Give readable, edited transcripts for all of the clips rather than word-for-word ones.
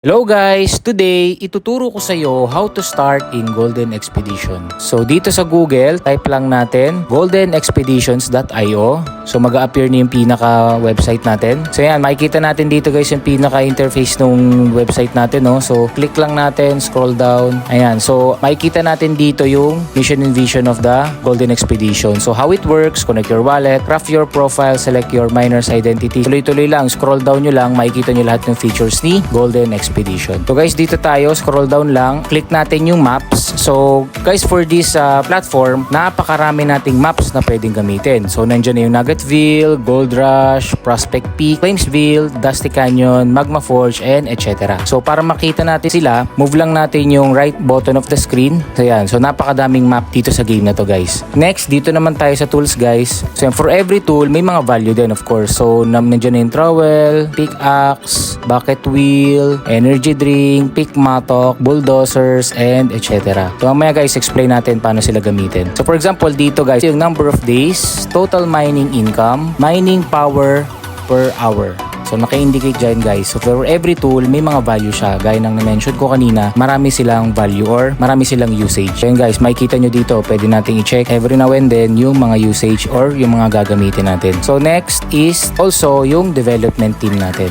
Hello guys! Today, ituturo ko sa iyo how to start in Golden Expedition. So dito sa Google, type lang natin goldenexpeditions.io. So mag-a-appear na yung pinaka-website natin. So yan, makikita natin dito guys yung pinaka-interface ng website natin. No? So click lang natin, scroll down. Ayan, so makikita natin dito yung mission and vision of the Golden Expedition. So how it works, connect your wallet, craft your profile, select your miner's identity. Tuloy-tuloy lang, scroll down nyo lang, makikita nyo lahat ng features ni Golden Expedition. So guys, dito tayo, scroll down lang, click natin yung maps. So guys, for this platform, napakarami nating maps na pwedeng gamitin. So nandyan na yung Nuggetville, Gold Rush, Prospect Peak, Flamesville, Dusty Canyon, Magma Forge, and etc. So para makita natin sila, move lang natin yung right button of the screen. So yan, so napakadaming map dito sa game na to guys. Next, dito naman tayo sa tools guys. So yan, for every tool, may mga value din of course. So nandyan na yung trowel, pickaxe, bucket wheel, energy drink, pick matok, bulldozers, and etc. So mamaya guys, explain natin paano sila gamitin. So for example, dito guys, yung number of days, total mining income, mining power per hour. So naka-indicate dyan guys. So for every tool, may mga value siya. Gaya ng na-mention ko kanina, marami silang value or marami silang usage. So guys, makikita nyo dito, pwede nating i-check every now and then yung mga usage or yung mga gagamitin natin. So next is also yung development team natin.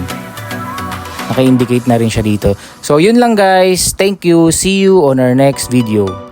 Naka-indicate na rin siya dito. So yun lang guys. Thank you. See you on our next video.